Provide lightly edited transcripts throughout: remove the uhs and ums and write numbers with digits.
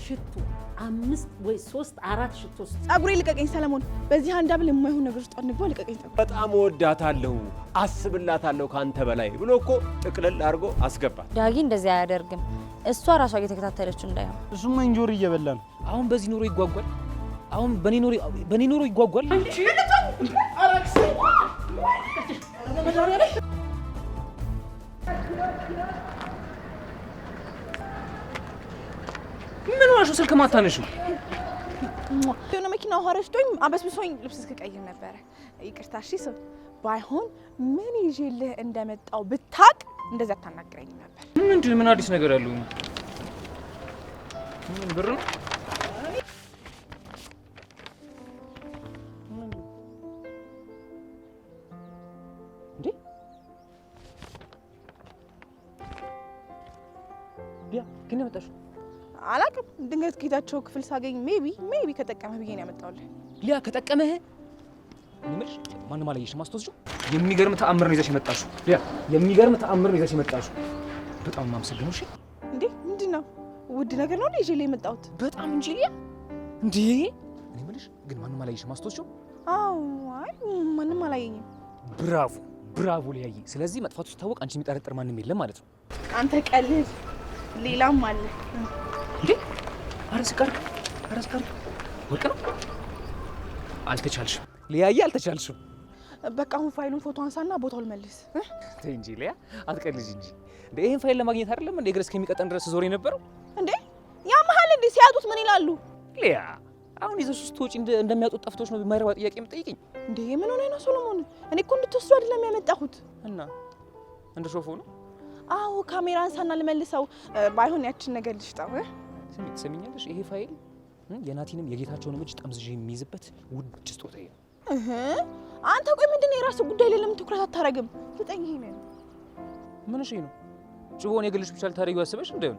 ሽቶ 5 ወይ 3 4 ሽቶ ጸጉሬ ልቀቀኝ ሰለሞን በዚህ አንድ አብል የማይሆን ነገር ውስጥ አንግባ ልቀቀኝ በጣም ወዳታለሁ አስብላታለሁ ካንተ በላይ ብሎ እኮ ጥቅልል አድርጎ አስገባት ዳጊ እንደዚህ አያደርግም እሷ ራሷ እየተከታተለችው እንዳይሆን እሱማ እንጆሪ እየበላ ነው አሁን በዚህ ኑሮ ይጓጓል አሁን በኔ ኑሮ ይጓጓል አራክስ ምን ሆነሽ ስልክ ማታነሽው የሆነ መኪና ሆረሽቶኝ አበስብሶኝ ልብስ እስከቀይር ነበር ይቅርታ እሺ ሰው ባይሆን ምን ይዤልህ እንደመጣው ብታቅ እንደዛ ታናግረኝ ነበር ምን አዲስ ነገር ያለው ምን ብር ነው እንዴ ቢያ ግን መጣሽ አላቅም ድንገት ጌታቸው ክፍል ሳገኝ ሜቢ ከጠቀመህ ብዬ ነው ያመጣውልህ ሊያ ከጠቀመህ ምንሽ ማንንም አላየሽም ማስተውስጂው የሚገርም ተአምር ነው ይዘሽ የመጣሽው ሊያ የሚገርም ተአምር ነው ይዘሽ የመጣሽው በጣም ማመሰግነው እሺ እንዴ ምንድነው ውድ ነገር ነው ልጅ ላይ የመጣሁት በጣም እንጂ ሊያ እንዴ እኔ ምንሽ ግን ማንንም አላየሽም ማስተውስጂው አዎ አይ ማንንም አላየኝም ብራቮ ሊያይ ስለዚህ መጥፋቱ ሲታወቅ አንቺ የሚጠረጥር ማንንም የለም ማለት ነው አንተ ቀልድ ሌላም አለ እንዴ አረስካር ወርቅ ነው አልተቻልሽም ሊያይ አልተቻልሽም በቃ አሁን ፋይሉን ፎቶ አንሳና ቦታውን መልስ ተይ እንጂ ሊያ አትቀልጂ እንጂ እንዴ ይሄን ፋይል ለማግኘት አይደለም እንዴ ግሬስ ከሚቀጠን ድረስ ዞር የነበረው እንዴ ያ መሀል እንዴ ሲያጡት ምን ይላሉ ሊያ አሁን ይዘሽ ስትወጪ እንደሚያጡት ጠፍቶች ነው የማይረባ ጥያቄ የምትጠይቂኝ እንዴ ምን ሆነ ነው ሶሎሞን እኔ እኮ እንድትወስዱ አይደለም ያመጣሁት እና እንደ ሾፎ ነው አዎ ካሜራ አንሳና ልመልሰው ባይሆን ያችን ነገር ልሽጣው ትሰሚኛለሽ ይሄ ፋይል የናቲንም የጌታቸውን እጅ ጠምዝዤ የሚይዝበት ውድ ስጦታዬ ነው አንተ ቆይ ምንድነው የራስ ጉዳይ ላይ ለምን ትኩረት አታረግም ፍጠኝ ይሄ ነው ምን እሺ ነው ጭቦን የግልሽ ብቻ ልታረጊው አስበሽ እንደው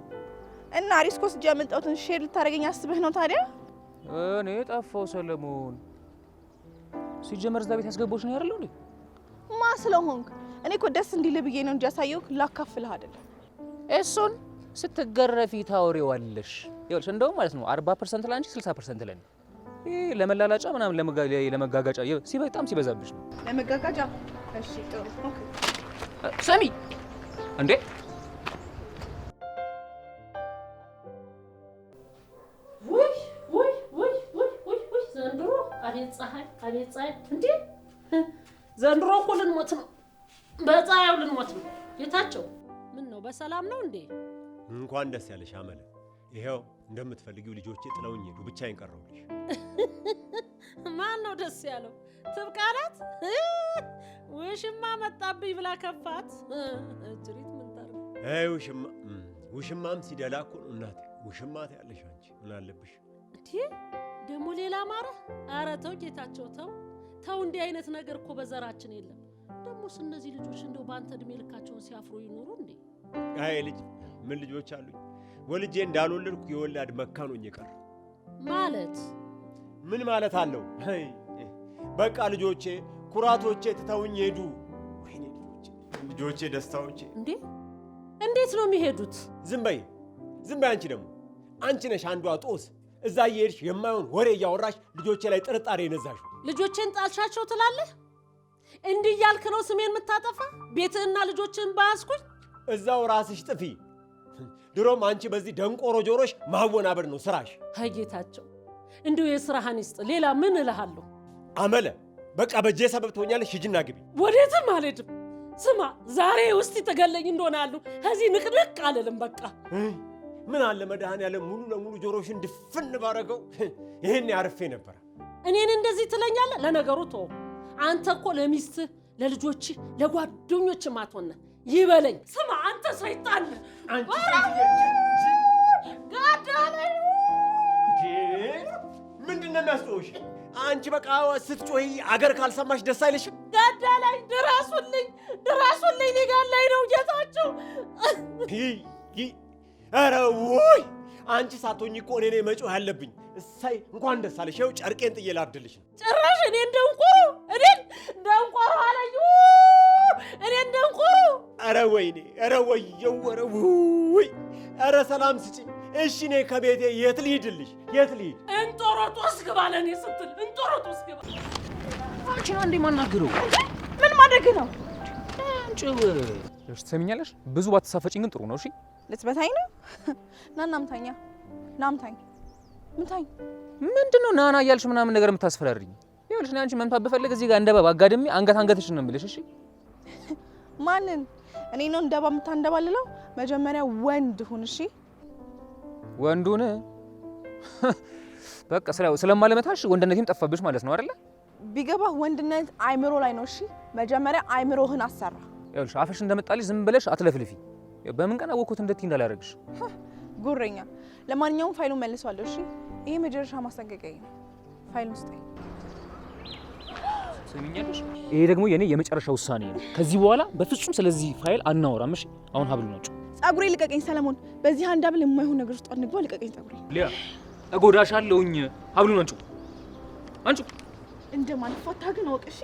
እና ሪስኮስ ጃ መጣውትን ሼር ልታረገኝ አስበህ ነው ታዲያ እኔ ጠፋው ሰለሞን ሲጀመር እዛ ቤት ያስገቦሽ ነው አይደል እንዴ ማ ስለሆንክ እኔ እኮ ደስ እንዲል ብዬ ነው እንጂ ያሳየውክ ላካፍልህ አይደለም እሱን ስትገረፊ ታወሪዋለሽ ይኸውልሽ እንደውም ማለት ነው 40% ላንቺ 60% ለኔ ይሄ ለመላላጫ ምናምን ለመጋጋጫ በጣም ሲበዛብሽ ነው ለመጋጋጫ እሺ ጥሩ ኦኬ ሰሚ እንዴ ወይ ዘንድሮ አቤት ፀሐይ እንዴ ዘንድሮ እኮ ልንሞት ነው በፀሐዩ ልንሞት ነው ጌታቸው ምን ነው በሰላም ነው እንዴ እንኳን ደስ ያለሽ አመለ ይሄው እንደምትፈልጊው ልጆቼ ጥለውኝ ሄዱ ብቻዬን ቀረሁልሽ ማን ነው ደስ ያለው ትብቃላት ውሽማ መጣብኝ ብላ ከፋት እጅሪት ምን ታርግ አይ ውሽማም ሲደላ እኮ ነው እናቴ ውሽማት ያለሽ አንቺ ምን አለብሽ እንዴ ደሞ ሌላ ማረ ኧረ ተው ጌታቸው ተው እንዲህ አይነት ነገር እኮ በዘራችን የለም ደሞስ እነዚህ ልጆች እንደው ባንተ እድሜ ልካቸውን ሲያፍሩ ይኖሩ እንዴ አይ ልጅ ምን ልጆች አሉኝ ወልጄ እንዳልወለድኩ የወላድ መካኖኝ የቀረ ማለት ምን ማለት አለው በቃ ልጆቼ ኩራቶቼ ትተውኝ ሄዱ ወይኔ ልጆቼ ደስታዎቼ እንዴት ነው የሚሄዱት ዝም በይ አንቺ ደግሞ አንቺ ነሽ አንዷ ጦስ እዛ እየሄድሽ የማይሆን ወሬ እያወራሽ ልጆቼ ላይ ጥርጣሬ የነዛሽው ልጆቼን ጣልሻቸው ትላለህ እንዲህ ያልክ ነው ስሜን የምታጠፋ ቤትህና ልጆችን ባያስኩኝ እዛው ራስሽ ጥፊ ድሮም አንቺ በዚህ ደንቆሮ ጆሮሽ ማወናበድ ነው ስራሽ አይ ጌታቸው እንዲሁ የስራህን ይስጥ ሌላ ምን እልሃለሁ አመለ በቃ በጄ ሰበብ ትሆኛለሽ ሂጂና ግቢ ወዴትም አልሄድም ስማ ዛሬ ውስጥ ተገለኝ እንደሆነ አሉ ከዚህ ንቅንቅ አልልም በቃ ምን አለ መድኃኒዓለም ሙሉ ለሙሉ ጆሮሽን ድፍን ባረገው ይሄን ያርፌ ነበር እኔን እንደዚህ ትለኛለህ ለነገሩ ተው አንተ እኮ ለሚስትህ ለልጆች ለጓደኞች ማትሆነ ይበለኝ ስማ አንተ ሰይጣን አንቺ ጋዳለኝ ምንድነው የሚያስጮሽ አንቺ በቃ ስትጮይ አገር ካልሰማሽ ደስ አይልሽም ጋዳለኝ ድረሱልኝ ሊጋላይ ነው ጌታቸው ኧረ ወይ አንቺ ሳትሆኚ እኮ እኔ መጮህ ያለብኝ እሳይ እንኳን ደስ አለሽ ይኸው ጨርቄን ጥዬ ላብድልሽ ነው ጭራሽ እኔ እንደንቆሮ አለኝ እኔ እንደንቆሮ ኧረ ወይኔ ኧረ ወየው ኧረ ውይ ኧረ ሰላም ስጪኝ እሺ እኔ ከቤቴ የት ልሂድልሽ? የት ልሂድ? እንጦሮጦስ ግባ ለኔ ስትል እንጦሮጦስ ግባ። አንቺን አንዴ ማናገረው ምን ማድረግ ነው? አንቺው ትሰሚኛለሽ? ብዙ ባትሳፈጪኝ ግን ጥሩ ነው። እሺ ልትበታኝ ነው? ናምታኛ ናምታኝ ምታኝ። ምንድነው ናና እያልሽ ምናምን ነገር የምታስፈራሪኝ? ይኸውልሽ እኔ አንቺ መምታት ብፈልግ እዚህ ጋር እንደባብ አጋድሜ አንገትሽን ነው የምልሽ። እሺ ማንን? እኔ ነው እንደባ የምታንደባልለው? መጀመሪያ ወንድ ሁን። እሺ ወንዱን በቃ ስለማለመታሽ ወንድነቴም ጠፋብሽ ማለት ነው አይደለ? ቢገባህ ወንድነት አይምሮ ላይ ነው። እሺ መጀመሪያ አይምሮህን አሰራ። ይኸውልሽ አፍሽ እንደመጣልሽ ዝም ብለሽ አትለፍልፊ። በምን ቀን አወኩት እንደዚህ እንዳላረግሽ ጉረኛ። ለማንኛውም ፋይሉን መልሷለሁ። እሺ ይሄ መጨረሻ ማስጠንቀቂያ ነው። ፋይሉን ስጠኝ። ሰሚኛለሽ? ይሄ ደግሞ የኔ የመጨረሻ ውሳኔ ነው። ከዚህ በኋላ በፍጹም ስለዚህ ፋይል አናወራም። እሺ አሁን ሀብሉ ነው። ጸጉሬ ልቀቀኝ ሰለሞን። በዚህ አንድ ሀብል የማይሆን ነገር ውስጥ አንግባ። ልቀቀኝ ጸጉሬ። ሊያ እጎዳሻለሁኝ። ሀብሉን አንቺ እንደማልፋታ ግን አውቅ። እሺ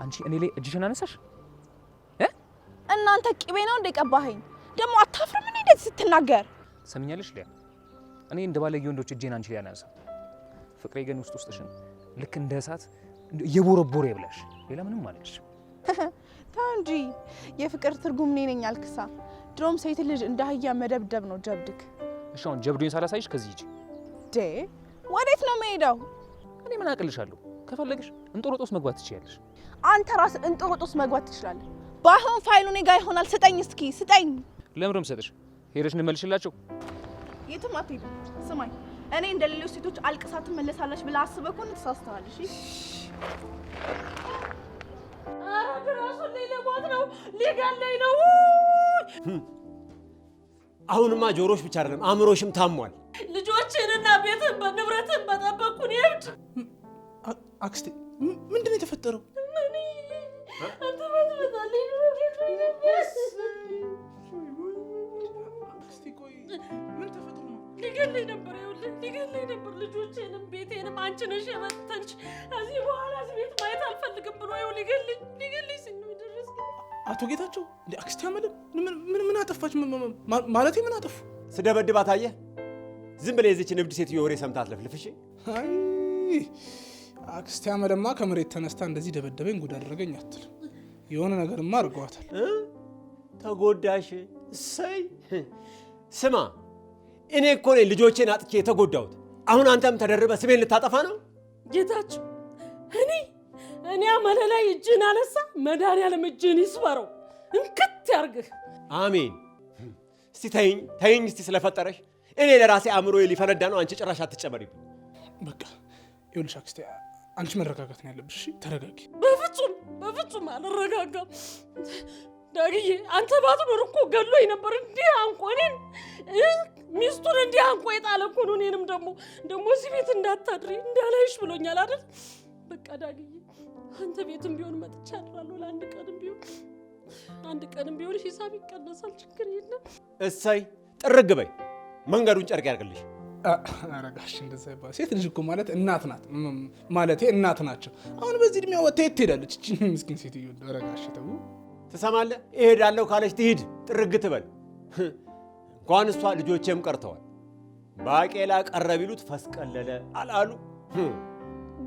አንቺ እኔ ላይ እጅሽን አነሳሽ? እናንተ ቅቤ ነው እንደቀባኸኝ። ደግሞ አታፍርም እንዴ እንደዚህ ስትናገር? ሰሚኛለሽ ሊያ፣ እኔ እንደ ባለጌ ወንዶች እጄን አንቺ ላይ አናነሳ። ፍቅሬ ግን ውስጥሽን ልክ እንደ እሳት እየቦረቦረ ይብላሽ። ሌላ ምንም አለሽ። ተው እንጂ የፍቅር ትርጉም እኔ ነኝ አልክሳ። ድሮም ሴት ልጅ እንደ አህያ መደብደብ ነው ጀብድክ። እሺ አሁን ጀብዱን ሳላሳይሽ ከዚህ ሂጂ። ወዴት ነው የምሄደው? እኔ ምን አቅልሻለሁ? ከፈለግሽ እንጦሮጦስ መግባት ትችያለሽ። አንተ ራስህ እንጦሮጦስ መግባት ትችላለህ። ባይሆን ፋይሉ እኔ ጋር ይሆናል። ስጠኝ፣ እስኪ ስጠኝ። ለምንም ሰጥሽ ሄደሽ እንመልሽላቸው። የትም አትሄድም። ስማኝ፣ እኔ እንደ ሌሎች ሴቶች አልቅሳ ትመለሳለች ብለህ አስበህ ከሆነ ተሳስተሃል። እሺ ድረሱልኝ፣ ልሞት ነው፣ ሊገለኝ ነው። አሁንማ ጆሮሽ ብቻ አይደለም አእምሮሽም ታሟል። ልጆችንና ቤትን በንብረትን በጠበቅኩን ይብድ። አክስቴ ምንድን ነው የተፈጠረው? ሊገለኝ ነበር። ይኸውልህ ሊገለኝ ነበር። ልጆቼንም ቤቴንም አንቺ ነሽ የበተንሽ። ከዚህ በኋላ እዚህ ቤት ማየት አልፈልግም ብሎ ይኸው ሊገለኝ ሲል ነው የደረስኩት። አቶ ጌታቸው እንደ አክስቴ አመለ ምን አጠፋች? ማለቴ ምን አጠፉ? ስደበድባት አየህ? ዝም ብለህ የዚችን እብድ ሴትዮ ወሬ ሰምታት ለፍልፍሽ። አይ አክስቴ አመለማ ከመሬት ተነስታ እንደዚህ ደበደበኝ ጉድ አደረገኝ አትልም። የሆነ ነገርማ አድርገዋታል። ተጎዳሽ? እሰይ። ስማ እኔ እኮ ነኝ ልጆቼን አጥቼ የተጎዳሁት። አሁን አንተም ተደርበ ስሜን ልታጠፋ ነው? ጌታቸው እኔ አመለ ላይ እጅን አነሳ። መድኃኒዓለም እጅን ይስበረው፣ እንክት ያርግህ። አሜን። እስቲ ተይኝ እስቲ ስለፈጠረሽ። እኔ ለራሴ አእምሮዬ ሊፈነዳ ነው። አንቺ ጭራሽ አትጨመሪብኝ። በቃ ይኸውልሽ አክስቴ አንቺ መረጋጋት ነው ያለብሽ። እሺ ተረጋጊ። በፍጹም አልረጋጋም። ዳግዬ አንተ ባትኖር እኮ ገሎኝ ነበር። እንዲህ አንቆ እኔን ሚስቱን እንዲህ አንቆ የጣለ እኮ ነው። እኔንም ደግሞ እዚህ ቤት እንዳታድሪ እንዳላይሽ ብሎኛል አይደል? በቃ ዳግዬ አንተ ቤትም ቢሆን መጥቻ አድራለሁ። ለአንድ ቀንም ቢሆን ሂሳብ ይቀነሳል። ችግር የለም። እሰይ ጥርግ በይ። መንገዱን ጨርቅ ያርግልሽ። አረጋሽ እንደዛ ይባል። ሴት ልጅ እኮ ማለት እናት ናት። ማለቴ እናት ናቸው። አሁን በዚህ እድሜዋ ወጥታ የት ትሄዳለች? እቺ ምስኪን ሴትዮ አረጋሽ ተው። ትሰማለህ? እሄዳለሁ ካለች ትሂድ፣ ጥርግ ትበል። እንኳን እሷ ልጆቼም ቀርተዋል። ባቄላ ቀረ ቢሉት ፈስቀለለ አላሉ።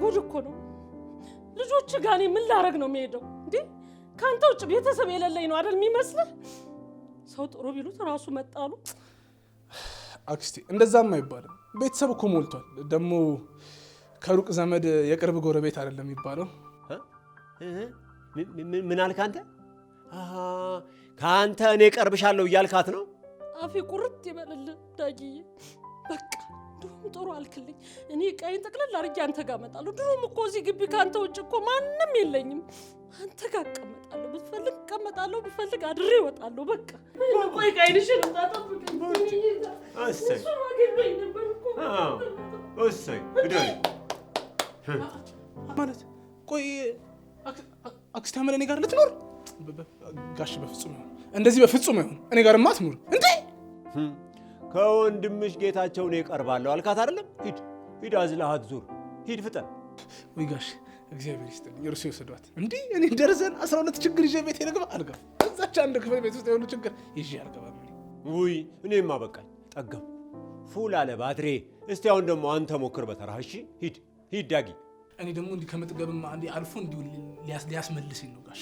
ጉድ እኮ ነው። ልጆች ጋር እኔ ምን ላረግ ነው የምሄደው? እንዴ ካንተ ውጭ ቤተሰብ የሌለኝ ነው አይደል የሚመስልህ? ሰው ጥሩ ቢሉት ራሱ መጣሉ። አክስቴ እንደዛም አይባልም። ቤተሰብ እኮ ሞልቷል። ደግሞ ከሩቅ ዘመድ የቅርብ ጎረቤት አይደለም የሚባለው። ምን አልክ አንተ? ከአንተ እኔ ቀርብሻለሁ እያልካት ነው? አፌ ቁርጥ ይበልልህ ዳጊዬ። በቃ ድሮም ጥሩ አልክልኝ። እኔ ቀይን ጠቅልል አድርጌ አንተ ጋር እመጣለሁ። ድሮም እኮ እዚህ ግቢ ከአንተ ውጭ እኮ ማንም የለኝም። አንተ ጋር እቀመጣለሁ። ብትፈልግ እቀመጣለሁ፣ ብፈልግ አድሬ እወጣለሁ። በቃ ቆይ ቀይንሽን እንዳጠብቅኝ። እሰይ እሰይ ማለት ቆይ አክስቴ አመለ እኔ ጋር ልትኖር? ጋሽ በፍጹም ይሁን እንደዚህ በፍጹም ይሁን። እኔ ጋርማ አትኖር እንዴ። ከወንድምሽ ጌታቸው እኔ እቀርባለሁ አልካት አይደለም? ሂድ አዝላሃት ዙር ሂድ ፍጠን። ወይ ጋሽ እግዚአብሔር ይስጥልኝ። እርሱ ይወስዷት እንዴ። እኔ ደርዘን 12 ችግር ይዤ ቤቴ ልግባ? አልገባም። እዛች አንድ ክፍል ቤት ውስጥ የሆነ ችግር ይዤ አልገባም። ውይ እኔማ በቃኝ ጠገብ ፉል አለ ባትሬ። እስቲ አሁን ደግሞ አንተ ሞክር በተራህ። እሺ ሂድ ዳጊ። እኔ ደግሞ እንዲህ ከመጥገብም አንዴ አልፎ እንዲሁ ሊያስመልሰኝ ነው ጋሽ።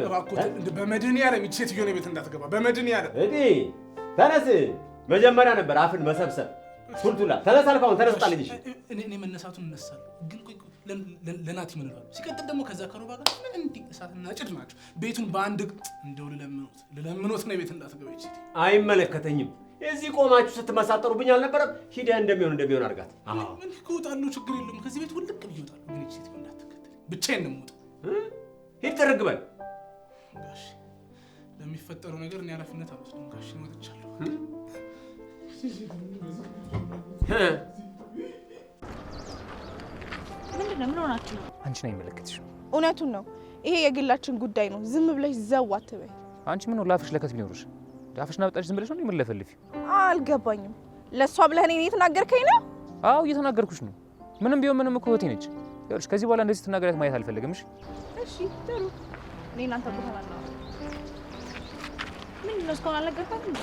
እባክዎት በመድኃኒዓለም ይህች ሴትዮ ነው ቤት እንዳትገባ በመድኃኒዓለም። ተነስ። መጀመሪያ ነበር አፍን መሰብሰብ። ቱልቱላ ተነስ አልኩህ። ተነስ ጣልኝ። እሺ እኔ መነሳቱን እነሳለሁ፣ ግን ቆይ ለናቲ ምን እላለሁ? ሲቀጥል ደግሞ ከዛ ከሮባ ጋር ምን እንዲህ እሳትና ጭድ ናቸው። ቤቱን በአንድ እንደው ልለምኖት ነው ቤት እንዳትገባ ይችላል። አይመለከተኝም። እዚህ ቆማችሁ ስትመሳጠሩብኝ አልነበረም? ሂደህ እንደሚሆን አድርጋት። ምን እወጣለሁ፣ ችግር የለውም። ከዚህ ቤት ውልቅ ብዬ እወጣለሁ። ግን እቺ ሴትዮ እንዳትከተል፣ ብቻዬን ነው የምወጣው። ሂድ ጥርግ በል ጋሽ። ለሚፈጠረው ነገር እኔ ኃላፊነት አልወስድም ጋሽ። እወጥቻለሁ። ምንድነው? ምን ሆናችሁ ነው? አንቺን አይመለከትሽም። እውነቱን ነው። ይሄ የግላችን ጉዳይ ነው። ዝም ብለሽ ዘው አትበይ። አንቺ ምን ነው ላፍሽ ለከት ቢኖርሽ ዳፍሽና በጣሽ ዝም ብለሽ ነው የምለፈልፊ? አልገባኝም። ለሷ ብለህ እኔን እየተናገርከኝ ነው? አዎ እየተናገርኩሽ ነው። ምንም ቢሆን ምንም እኮ እህቴ ነች። ይኸውልሽ ከዚህ በኋላ እንደዚህ ስትናገሪያት ማየት አልፈልግም። እሺ ጥሩ። እኔ እናንተ ቦታ ነው። ምንድነው? እስካሁን አልነገርካትም?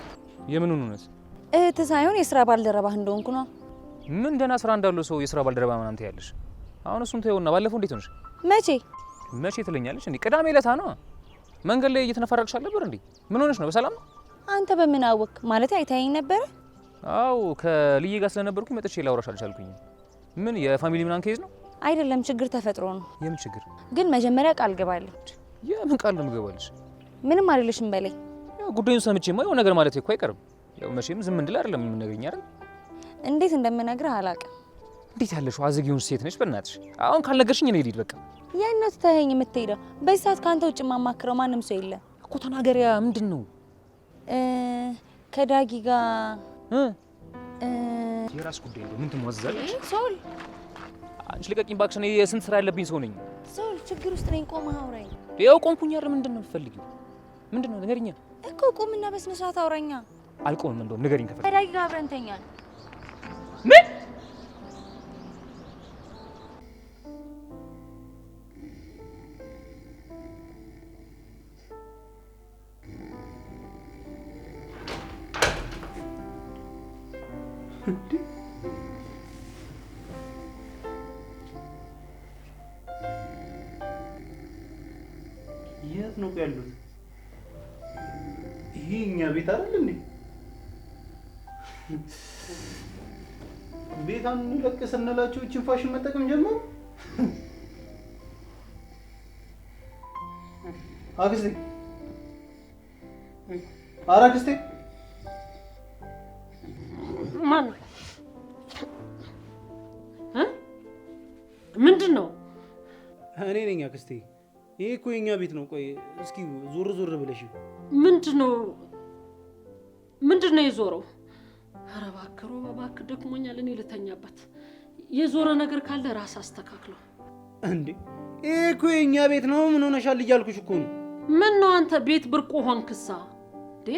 የምኑን እውነት? እህት ሳይሆን የስራ ባልደረባህ እንደሆንኩ ነው። ምን ደህና ስራ እንዳለው ሰው የስራ ባልደረባ ምናምን ትያለሽ? አሁን እሱን ተይውና ባለፈው እንዴት ሆነሽ? መቼ ትለኛለሽ እንዴ? ቅዳሜ ዕለት ነው መንገድ ላይ እየተነፋረቅሽ አልነበር እንዴ? ምን ሆነሽ ነው? በሰላም ነው? አንተ በምን አወቅ? ማለት አይታየኝ ነበረ? አው ከልዬ ጋር ስለነበርኩኝ መጥቼ ላውራሽ አልቻልኩኝም። ምን የፋሚሊ ምናምን ኬዝ ነው? አይደለም፣ ችግር ተፈጥሮ ነው። የምን ችግር? ግን መጀመሪያ ቃል ገባለሁ። የምን ቃል ነው የምገባልሽ? ምንም አይደለሽም በላይ። ያው ጉዳዩን ሰምቼማ የሆነ ነገር ማለት እኮ አይቀርም። ያው መቼም ዝም እንድል አይደለም የምነግርኝ አይደል? እንዴት እንደምነግርህ አላውቅም። እንዴት ያለሽው አዘጊውን ሴት ነሽ? በእናትሽ አሁን ካልነገርሽኝ እኔ ልሂድ በቃ። ያንተ ተኸኝ የምትሄደው በዚህ ሰዓት ካንተ ውጭ ማማክረው ማንም ሰው የለም እኮ። ተናገሪያ። ምንድን ነው? ከዳጊ ጋር የራስ ጉዳይ ነው። ምን ትሟዘዛለሽ? ሶል አንቺ ልቀቂኝ እባክሽ። እኔ የስንት ስራ ያለብኝ ሰው ነኝ። ሶል ችግር ውስጥ ነኝ። ቆመህ አውራኝ። ያው ቆምኩኝ አይደል? ምንድን ነው የምትፈልጊው? ምንድን ነው ንገሪኝ እኮ። ቁምና በስነ ስርዓት አውራኛ። አልቆምም። እንደው ንገሪኝ ከፈለግሽ። ከዳጊ ጋር አብረን ተኛን። ምን የት ነው ያሉት? ይሄ እኛ ቤት አይደል እንዴ? ቤት አንለቅ ስንላቸው እቺን ፋሽን መጠቀም ጀመሩ። አክስቴ አክስቴ ማን ምንድን ነው? እኔ ነኝ አክስቴ። ይሄ እኮ የኛ ቤት ነው። ቆይ እስኪ ዞር ዞር ብለሽ። ምንድን ነው የዞረው? ኧረ እባክህ ደክሞኛል። እኔ ልተኛበት። የዞረ ነገር ካለ ራስ አስተካክለው። እንዴ ይሄ እኮ የኛ ቤት ነው። ምን ሆነሻል እያልኩሽ እኮ ነው። ምን ነው አንተ ቤት ብርቁ ሆንክሳ እንዴ?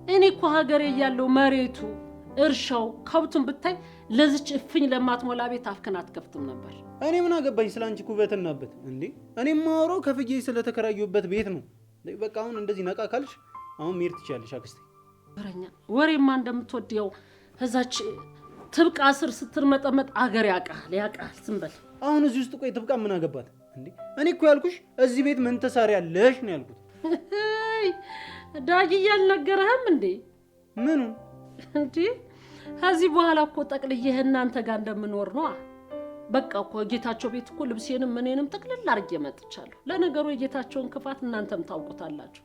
እኔ እኮ ሀገሬ እያለሁ መሬቱ፣ እርሻው፣ ከብቱን ብታይ ለዚች እፍኝ ለማትሞላ ቤት አፍክን አትከፍትም ነበር። እኔ ምን አገባኝ ስላንቺ ኩበትናበት እንዴ? እኔ ማወራው ከፍዬ ስለተከራዩበት ቤት ነው። በቃ አሁን እንደዚህ ነቃ ካልሽ አሁን መሄድ ትችያለሽ አክስቴ። ወረኛ ወሬማ እንደምትወደው እዛች ትብቃ ስር ስትርመጠመጥ አገር ያቃል። ዝም በል አሁን እዚህ ውስጥ። ቆይ ትብቃ ምን አገባት እንዴ? እኔ እኮ ያልኩሽ እዚህ ቤት ምን ትሰሪያለሽ ነው ያልኩት። ዳጊ ያልነገረህም እንዴ? ምኑ እንዴ? ከዚህ በኋላ እኮ ጠቅልዬህ እናንተ ጋር እንደምኖር ነው። በቃ እኮ ጌታቸው ቤት እኮ ልብሴንም እኔንም ጠቅልል አድርጌ መጥቻለሁ። ለነገሩ የጌታቸውን ክፋት እናንተም ታውቁታላችሁ።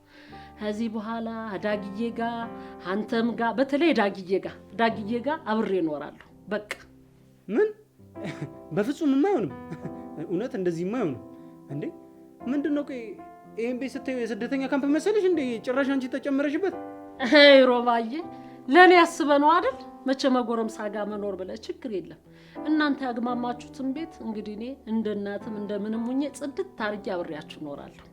ከዚህ በኋላ ዳጊዬ ጋር አንተም ጋር በተለይ ዳጊዬ ጋር አብሬ እኖራለሁ። በቃ ምን? በፍጹም የማይሆንም። እውነት እንደዚህ የማይሆንም እንዴ? ምንድነው? ቆይ ይሄን ቤት ስታዩ የስደተኛ ካምፕ መሰለሽ እንዴ? ጭራሽ አንቺ ተጨመረሽበት። አይ ሮባዬ፣ ለኔ ያስበህ ነው አይደል? መቼ መጎረምሳ ጋር መኖር ብለህ ችግር የለም። እናንተ ያግማማችሁትን ቤት እንግዲህ እኔ እንደ እናትም እንደምንም ሁኜ ጽድት አድርጌ አብሬያችሁ እኖራለሁ።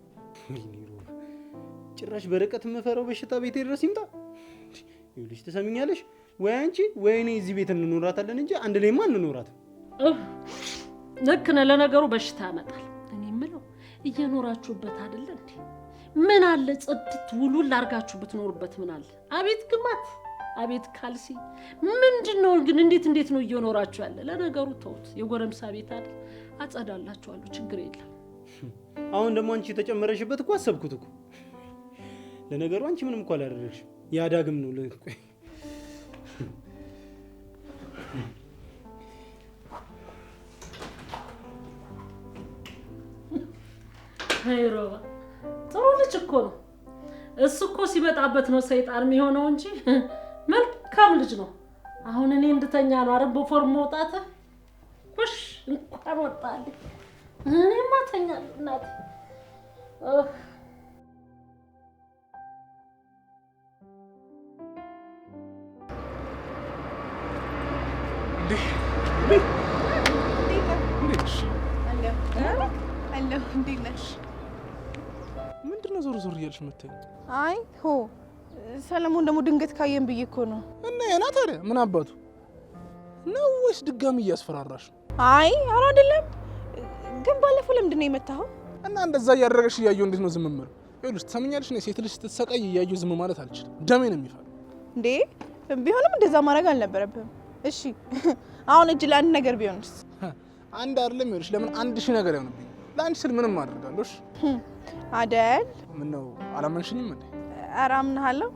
ጭራሽ በርቀት የምፈራው በሽታ ቤቴ ድረስ ይምጣ። ይኸውልሽ ትሰሚኛለሽ? ወይ አንቺ ወይ እኔ እዚህ ቤት እንኖራታለን እንጂ አንድ ላይማ እንኖራትም። ልክ ነህ። ለነገሩ በሽታ ያመጣል። እኔ የምለው እየኖራችሁበት አይደለ እንዴ? ምን አለ ጽድት ውሉን ላርጋችሁ ብትኖርበት ምን አለ? አቤት ግማት፣ አቤት ካልሲ። ምንድነው ግን እንዴት ነው እየኖራችሁ ያለ? ለነገሩ ተውት፣ የጎረምሳ ቤት አይደል? አጸዳላችኋለሁ፣ ችግር የለም። አሁን ደግሞ አንቺ ተጨመረሽበት እኮ አሰብኩት እኮ። ለነገሩ አንቺ ምንም እኮ አላደረግሽም። ያ ዳግም ነው ለቆይ ሄሮባ ጥሩ ልጅ እኮ ነው። እሱ እኮ ሲመጣበት ነው ሰይጣን የሚሆነው እንጂ መልካም ልጅ ነው። አሁን እኔ እንድተኛ ነው አረ በፎርም መውጣት ኩሽ እንኳን ወጣልኝ። እኔማ ተኛለሁ እናቴ። ምንድነው ዞር ዞር እያልሽ መተኝ? አይ ሆ ሰለሞን ደግሞ ድንገት ካየን ብዬ እኮ ነው። እና የና ታዲያ ምን አባቱ ነው ወይስ ድጋሚ እያስፈራራሽ? አይ ኧረ አይደለም። ግን ባለፈው ለምንድን ነው የመታኸው? እና እንደዛ እያደረገሽ እያየሁ እንዴት ነው ዝም የምለው? ይኸውልሽ ትሰምኛለሽ፣ እኔ ሴት ልጅ ስትሰቃይ እያየሁ ዝም ማለት አልችልም። ደሜ ነው የሚፈላው። እንዴ ቢሆንም እንደዛ ማድረግ አልነበረብህም። እሺ አሁን እጅ ለአንድ ነገር ቢሆንስ? አንድ አይደለም ይኸውልሽ፣ ለምን 1000 ነገር ይሆንብኝ? ለአንቺ ስል ምንም አደርጋለሁ። አይደል? ምን ነው አላመንሽኝም እንዴ? ኧረ አምንሃለሁ።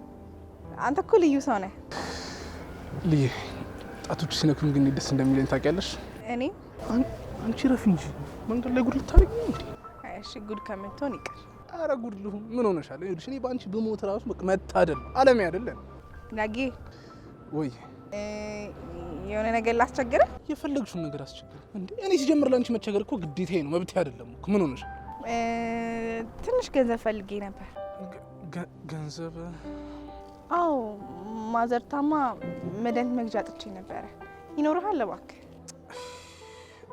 አንተ እኮ ልዩ ሰው ነህ። ልዬ ጣቶች ሲነኩኝ ግን ደስ እንደሚለኝ ታውቂያለሽ። እኔ አንቺ ረፍ እንጂ መንገድ ላይ ጉድ ልታደርጊ ነው እንዴ? እሺ ጉድ ከምትሆን ይቅር። ኧረ ጉድ ልሁን። ምን ሆነሻል? ይኸውልሽ እኔ በአንቺ በሞት ራሱ በቃ መታደል አለሜ አይደለም ናጌ። ወይ የሆነ ነገር ላስቸግረ? የፈለግሽውን ነገር አስቸግረ እንዴ? እኔ ሲጀምር ለአንቺ መቸገር እኮ ግዴታዬ ነው፣ መብቴ አይደለም እኮ። ምን ሆነሻል? ትንሽ ገንዘብ ፈልጌ ነበር። ገንዘብ? አዎ ማዘርታማ መድኃኒት መግዣ ጥቼ ነበረ። ይኖርሃል እባክህ?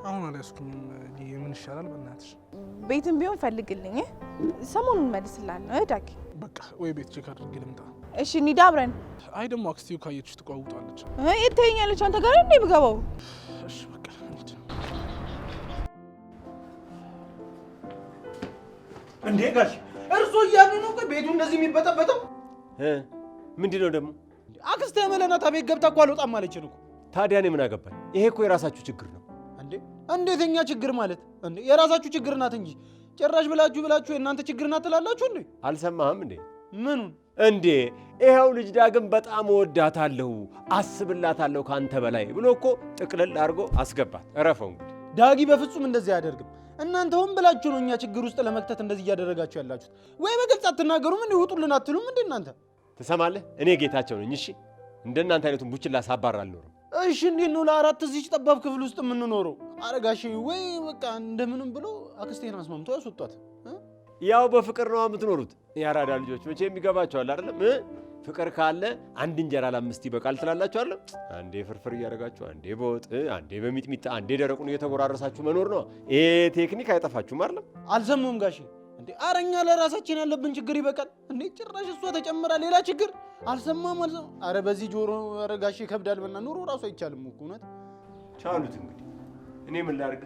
አሁን አልያዝኩኝም። ምን ይሻላል? በእናትሽ ቤትም ቢሆን ፈልግልኝ፣ ሰሞኑን መልስልሃለሁ። ዳጊ በቃ ወይ ቤት ቼክ አድርጌ ልምጣ። እሺ እንሂድ አብረን። አይ ደግሞ አክስቴው ካየችሽ ትቋውጣለች። የት ትሄኛለች? አንተ ጋር እንዴ የምገባው? እሺ በቃ እንሂድ። እንዴ ጋሽ እርሶ እያሉ ነው ቤቱ እንደዚህ የሚበጠበጠው? ምንድን ነው ደግሞ? አክስቴ መለናታ ቤት ገብታ እኮ አልወጣም ማለችን እኮ። ታዲያ እኔ ምን አገባኝ? ይሄ እኮ የራሳችሁ ችግር ነው። እንዴ እንዴት የኛ ችግር ማለት? እንዴ የራሳችሁ ችግር ናት እንጂ ጭራሽ ብላችሁ የእናንተ ችግር ናት ትላላችሁ እንዴ? አልሰማህም እንዴ? ምኑን እንዴ? ይኸው ልጅ ዳግም በጣም እወዳታለሁ፣ አስብላታለሁ ካንተ በላይ ብሎ እኮ ጥቅልል አድርጎ አስገባት። እረፈው እንግዲህ። ዳጊ በፍጹም እንደዚህ አያደርግም። እናንተ ሆን ብላችሁ ነው እኛ ችግር ውስጥ ለመክተት እንደዚህ እያደረጋችሁ ያላችሁት። ወይ በግልጽ አትናገሩም እንዴ? ውጡልን አትሉም እንዴ እናንተ? ትሰማለህ? እኔ ጌታቸው ነኝ። እሺ እንደናንተ አይነቱን ቡችላ ሳባር አልኖርም። እሺ እንዴት ነው ለአራት እዚች ጠባብ ክፍል ውስጥ የምንኖረው? አረጋሽ ወይ በቃ እንደምንም ብሎ አክስቴን አስማምቶ ያስወጣት። ያው በፍቅር ነው የምትኖሩት። የአራዳ ልጆች መቼም ይገባቸዋል አይደለም? ፍቅር ካለ አንድ እንጀራ ለአምስት ይበቃል ትላላችሁ አይደል? አንዴ ፍርፍር እያደረጋችሁ፣ አንዴ በወጥ፣ አንዴ በሚጥሚጣ፣ አንዴ ደረቁን እየተጎራረሳችሁ መኖር ነው። ይሄ ቴክኒክ አይጠፋችሁም አይደለም? አልሰሙም ጋሼ እንዴ? አረኛ ለራሳችን ያለብን ችግር ይበቃል እንዴ? ጭራሽ እሷ ተጨምራ ሌላ ችግር። አልሰማም። አረ በዚህ ጆሮ አረ ጋሼ ይከብዳል። በእና ኑሮ ራሱ አይቻልም እኮ እውነት። ቻሉት እንግዲህ። እኔ ምን ላድርግ?